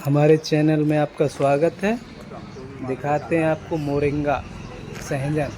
हमारे चैनल में आपका स्वागत है। दिखाते हैं आपको मोरिंगा सहजन।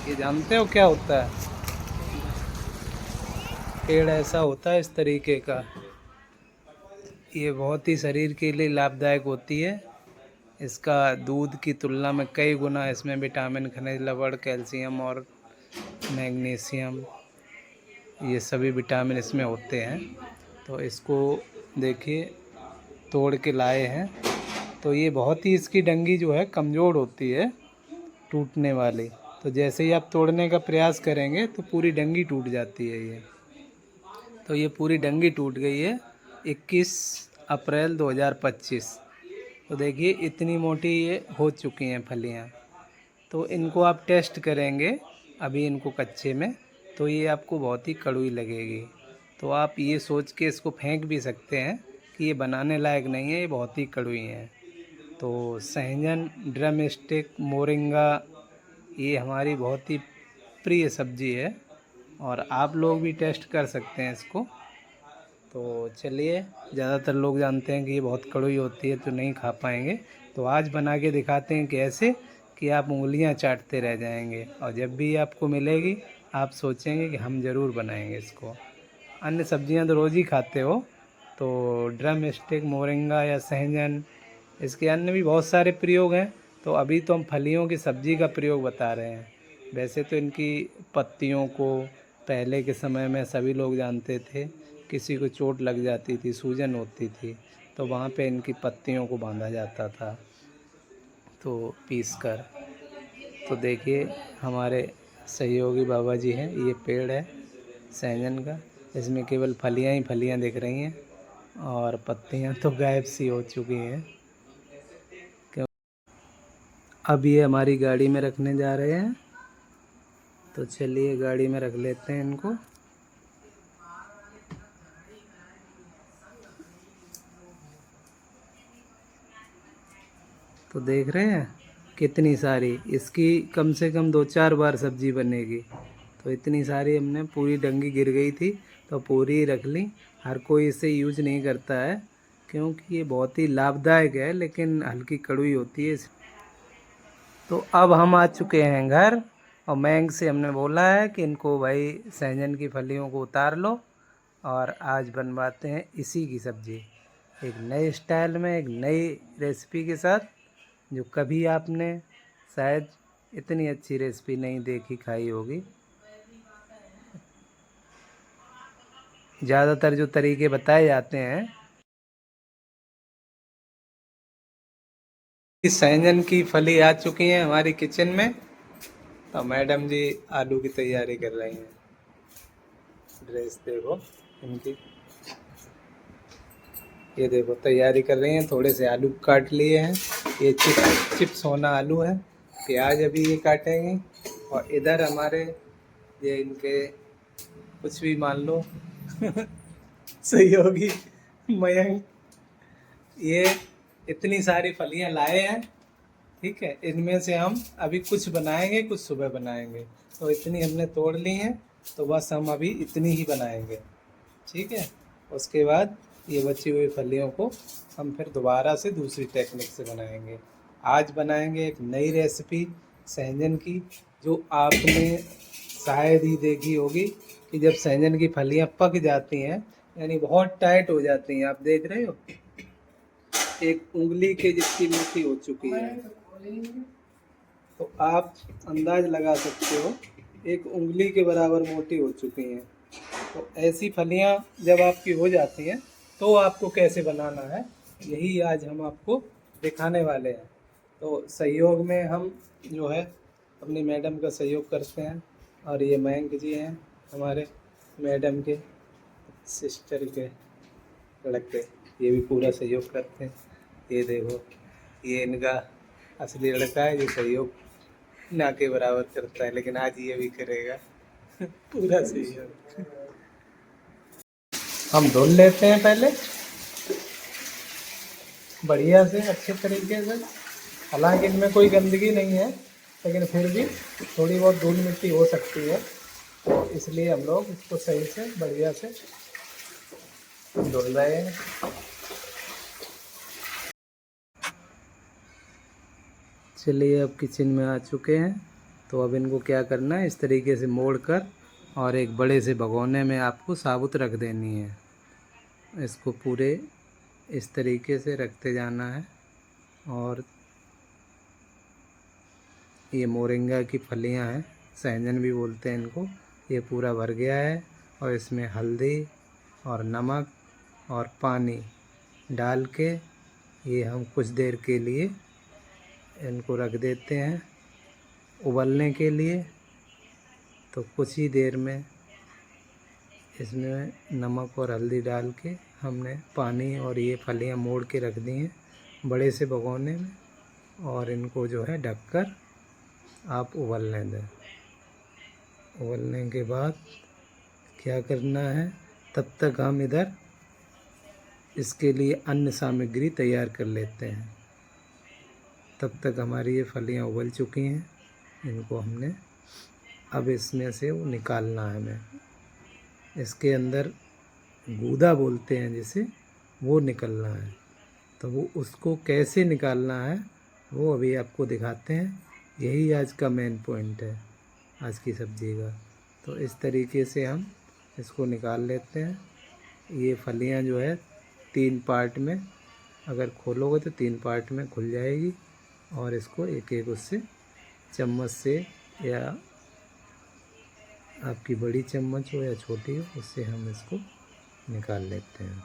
ये जानते हो क्या होता है? पेड़ ऐसा होता है इस तरीके का। ये बहुत ही शरीर के लिए लाभदायक होती है। इसका दूध की तुलना में कई गुना इसमें विटामिन, खनिज लवण, कैल्शियम और मैग्नीशियम, ये सभी विटामिन इसमें होते हैं। तो इसको देखिए तोड़ के लाए हैं। तो ये बहुत ही, इसकी डंगी जो है कमज़ोर होती है, टूटने वाली। तो जैसे ही आप तोड़ने का प्रयास करेंगे तो पूरी डंगी टूट जाती है ये। तो ये पूरी डंगी टूट गई है 21 अप्रैल 2025। तो देखिए इतनी मोटी ये हो चुकी हैं फलियाँ। तो इनको आप टेस्ट करेंगे अभी इनको कच्चे में, तो ये आपको बहुत ही कड़वी लगेगी। तो आप ये सोच के इसको फेंक भी सकते हैं कि ये बनाने लायक नहीं है, ये बहुत ही कड़वी हैं। तो सहजन, ड्रम स्टिक, मोरिंगा, ये हमारी बहुत ही प्रिय सब्जी है और आप लोग भी टेस्ट कर सकते हैं इसको। तो चलिए, ज़्यादातर लोग जानते हैं कि ये बहुत कड़वी होती है तो नहीं खा पाएंगे। तो आज बना के दिखाते हैं कि ऐसे कि आप उंगलियां चाटते रह जाएंगे और जब भी आपको मिलेगी आप सोचेंगे कि हम ज़रूर बनाएंगे इसको। अन्य सब्जियां तो रोज़ ही खाते हो, तो ड्रम स्टिक, मोरिंगा या सहजन, इसके अन्य भी बहुत सारे प्रयोग हैं। तो अभी तो हम फलियों की सब्ज़ी का प्रयोग बता रहे हैं। वैसे तो इनकी पत्तियों को पहले के समय में सभी लोग जानते थे। किसी को चोट लग जाती थी, सूजन होती थी, तो वहाँ पे इनकी पत्तियों को बांधा जाता था तो पीस कर। तो देखिए हमारे सहयोगी बाबा जी हैं, ये पेड़ है सहजन का। इसमें केवल फलियां ही फलियां दिख रही हैं और पत्तियां तो गायब सी हो चुकी हैं। अब ये हमारी गाड़ी में रखने जा रहे हैं। तो चलिए गाड़ी में रख लेते हैं इनको। तो देख रहे हैं कितनी सारी, इसकी कम से कम 2-4 बार सब्जी बनेगी। तो इतनी सारी हमने, पूरी डंगी गिर गई थी तो पूरी ही रख ली। हर कोई इसे यूज नहीं करता है क्योंकि ये बहुत ही लाभदायक है, लेकिन हल्की कड़वी होती है। तो अब हम आ चुके हैं घर और मैंग से हमने बोला है कि इनको भाई सहजन की फलियों को उतार लो और आज बनवाते हैं इसी की सब्ज़ी, एक नए स्टाइल में, एक नई रेसिपी के साथ, जो कभी आपने शायद इतनी अच्छी रेसिपी नहीं देखी खाई होगी। ज़्यादातर जो तरीके बताए जाते हैं, इस सहजन की फली आ चुकी है हमारी किचन में। तो मैडम जी आलू की तैयारी कर रही हैं। ड्रेस देखो इनकी, ये देखो तैयारी कर रही हैं। थोड़े से आलू काट लिए हैं, ये चिप्स होना आलू है। प्याज अभी ये काटेंगे और इधर हमारे ये इनके कुछ भी मान लो सहयोगी मयंक, ये इतनी सारी फलियां लाए हैं। ठीक है, इनमें से हम अभी कुछ बनाएंगे, कुछ सुबह बनाएंगे। तो इतनी हमने तोड़ ली हैं, तो बस हम अभी इतनी ही बनाएंगे। ठीक है, उसके बाद ये बची हुई फलियों को हम फिर दोबारा से दूसरी टेक्निक से बनाएंगे। आज बनाएंगे एक नई रेसिपी सहजन की, जो आपने शायद ही देखी होगी कि जब सहजन की फलियां पक जाती हैं, यानी बहुत टाइट हो जाती हैं, आप देख रहे हो एक उंगली के जितनी मोटी हो चुकी है। तो आप अंदाज लगा सकते हो एक उंगली के बराबर मोटी हो चुकी हैं। तो ऐसी फलियां जब आपकी हो जाती हैं तो आपको कैसे बनाना है, यही आज हम आपको दिखाने वाले हैं। तो सहयोग में हम जो है अपनी मैडम का सहयोग करते हैं, और ये मयंक जी हैं हमारे मैडम के सिस्टर के लड़के, ये भी पूरा सहयोग करते हैं। ये देखो ये इनका असली लड़का है जो सहयोग ना के बराबर करता है, लेकिन आज ये भी करेगा पूरा सहयोग। हम धुल लेते हैं पहले बढ़िया से, अच्छे तरीके से। हालांकि इनमें कोई गंदगी नहीं है, लेकिन फिर भी थोड़ी बहुत धूल मिट्टी हो सकती है, तो इसलिए हम लोग इसको सही से बढ़िया से धुल रहे हैं। चलिए अब किचन में आ चुके हैं। तो अब इनको क्या करना है, इस तरीके से मोड़ कर और एक बड़े से भगोने में आपको साबुत रख देनी है। इसको पूरे इस तरीके से रखते जाना है। और ये मोरिंगा की फलियां हैं, सहजन भी बोलते हैं इनको। ये पूरा भर गया है और इसमें हल्दी और नमक और पानी डाल के ये हम कुछ देर के लिए इनको रख देते हैं उबलने के लिए। तो कुछ ही देर में इसमें नमक और हल्दी डाल के हमने पानी और ये फलियां मोड़ के रख दी हैं बड़े से भगोने में। और इनको जो है ढककर आप उबलने दें। उबलने के बाद क्या करना है, तब तक हम इधर इसके लिए अन्य सामग्री तैयार कर लेते हैं। तब तक हमारी ये फलियां उबल चुकी हैं। इनको हमने अब इसमें से वो निकालना है हमें। इसके अंदर गूदा बोलते हैं जिसे, वो निकलना है। तो वो उसको कैसे निकालना है वो अभी आपको दिखाते हैं। यही आज का मेन पॉइंट है आज की सब्ज़ी का। तो इस तरीके से हम इसको निकाल लेते हैं। ये फलियां जो है 3 पार्ट में, अगर खोलोगे तो 3 पार्ट में खुल जाएगी। और इसको एक एक उससे चम्मच से, या आपकी बड़ी चम्मच हो या छोटी हो, उससे हम इसको निकाल लेते हैं।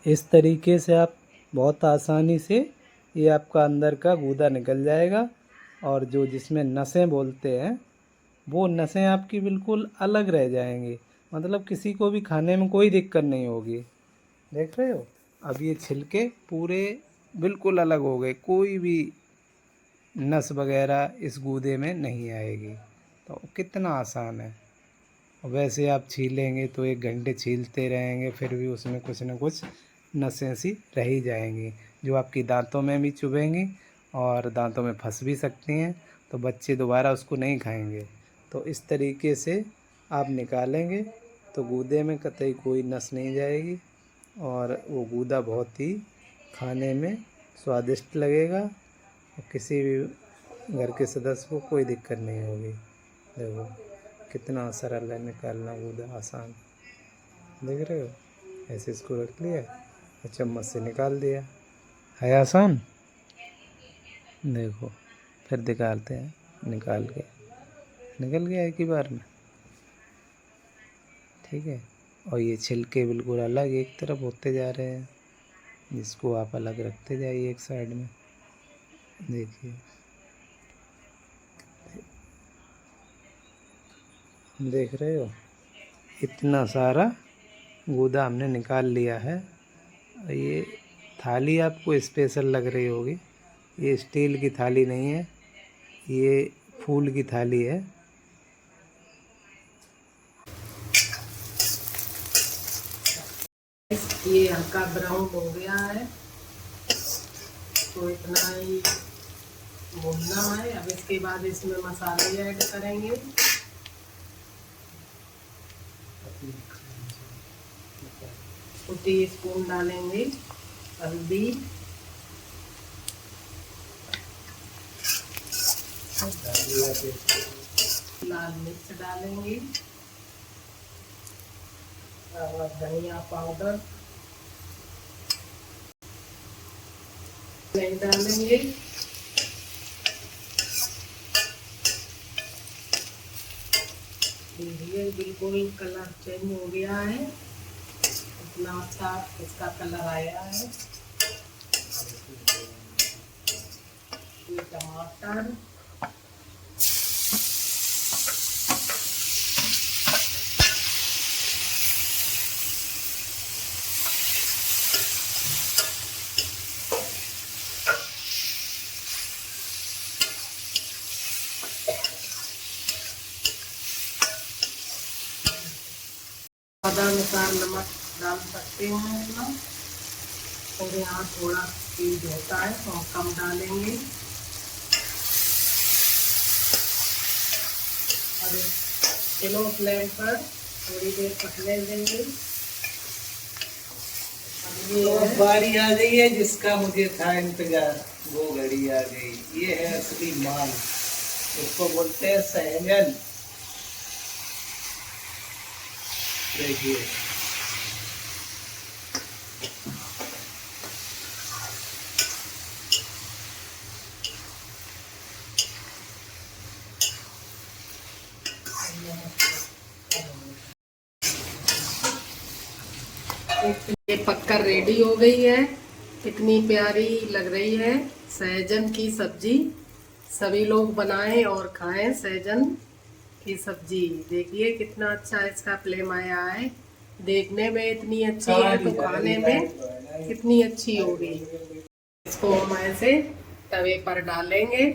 इस तरीके से आप बहुत आसानी से ये आपका अंदर का गूदा निकल जाएगा। और जो जिसमें नसें बोलते हैं वो नसें आपकी बिल्कुल अलग रह जाएंगी। मतलब किसी को भी खाने में कोई दिक्कत नहीं होगी। देख रहे हो, अब ये छिलके पूरे बिल्कुल अलग हो गए, कोई भी नस वगैरह इस गूदे में नहीं आएगी। तो कितना आसान है। वैसे आप छीलेंगे तो 1 घंटे छीलते रहेंगे फिर भी उसमें कुछ न कुछ नसें सी रह ही जाएंगी, जो आपकी दांतों में भी चुभेंगी और दांतों में फंस भी सकती हैं। तो बच्चे दोबारा उसको नहीं खाएंगे। तो इस तरीके से आप निकालेंगे तो गूदे में कतई कोई नस नहीं जाएगी और वो गूदा बहुत ही खाने में स्वादिष्ट लगेगा और किसी भी घर के सदस्य को कोई दिक्कत नहीं होगी। देखो कितना सरल है निकालना गूदा, आसान। देख रहे हो, ऐसे इसको रख लिया और चम्मच से निकाल दिया। है आसान। देखो फिर दिखाते हैं, निकाल के निकल गया एक ही बार में। ठीक है। और ये छिलके बिल्कुल अलग एक तरफ होते जा रहे हैं, जिसको आप अलग रखते जाइए एक साइड में। देखिए, देख रहे हो इतना सारा गूदा हमने निकाल लिया है। ये थाली आपको स्पेशल लग रही होगी, ये स्टील की थाली नहीं है, ये फूल की थाली है। ये हल्का ब्राउन हो गया है तो इतना ही भूनना है। अब इसके बाद इसमें मसाले ऐड करेंगे। 2 टीस्पून डालेंगे हल्दी, लाल मिर्च डालेंगे और धनिया पाउडर नहीं डालेंगे। देखिए बिल्कुल कलर चेंज हो गया है, इतना अच्छा इसका कलर आया है। ये टमाटर, स्वादानुसार नमक डाल सकते हैं हम। और यहाँ थोड़ा तेज होता है तो हम कम डालेंगे। और स्लो फ्लेम पर थोड़ी देर पकने देंगे। तो अब बारी आ गई है जिसका मुझे था इंतजार, वो घड़ी आ गई। ये है असली माल, इसको बोलते हैं सहजन। देखिए ये पककर रेडी हो गई है। कितनी प्यारी लग रही है सहजन की सब्जी। सभी लोग बनाएं और खाएं सहजन की सब्जी। देखिए कितना अच्छा इसका फ्लेम आया है। देखने में इतनी अच्छी है तो खाने में कितनी अच्छी होगी। इसको हम ऐसे तवे पर डालेंगे।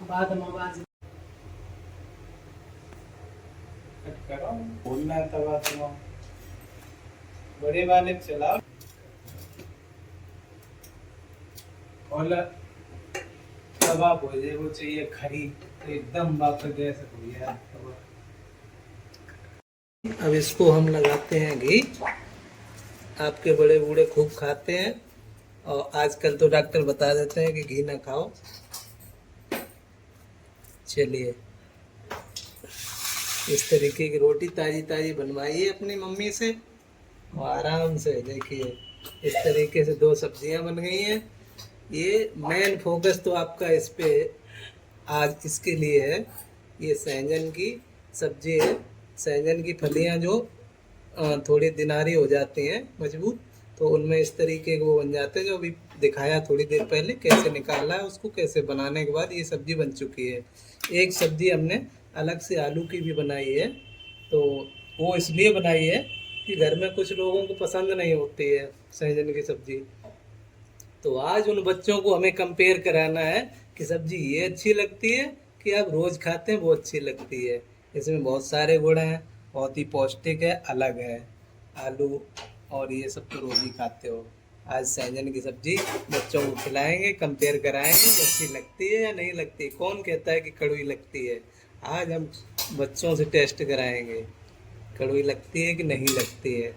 बाद में आवाज कट करो, भूलना है तवा तुम बड़े वाले पे चलाओ और तवा हो जाए, वो चाहिए खरी तो एकदम बाप गैस हो गया तवा। अब इसको हम लगाते हैं घी। आपके बड़े बूढ़े खूब खाते हैं और आजकल तो डॉक्टर बता देते हैं कि घी ना खाओ। चलिए इस तरीके की रोटी ताजी ताजी बनवाइए अपनी मम्मी से और आराम से देखिए इस तरीके से 2 सब्जियां बन गई हैं। ये मेन फोकस तो आपका इस पे आज इसके लिए है। ये सहजन की सब्जी है। सहजन की फलियां जो थोड़ी दिनारी हो जाती हैं मजबूत, तो उनमें इस तरीके के वो बन जाते हैं जो अभी दिखाया थोड़ी देर पहले कैसे निकाला है उसको, कैसे बनाने के बाद ये सब्जी बन चुकी है। एक सब्जी हमने अलग से आलू की भी बनाई है, तो वो इसलिए बनाई है कि घर में कुछ लोगों को पसंद नहीं होती है सहजन की सब्जी। तो आज उन बच्चों को हमें कंपेयर कराना है कि सब्जी ये अच्छी लगती है कि आप रोज खाते हैं वो अच्छी लगती है। इसमें बहुत सारे गुण हैं, बहुत ही पौष्टिक है, अलग है। आलू और ये सब तो रोज ही खाते हो। आज सहजन की सब्जी बच्चों को खिलाएंगे, कंपेयर कराएंगे अच्छी लगती है या नहीं लगती। कौन कहता है कि कड़वी लगती है, आज हम बच्चों से टेस्ट कराएंगे कड़वी लगती है कि नहीं लगती है।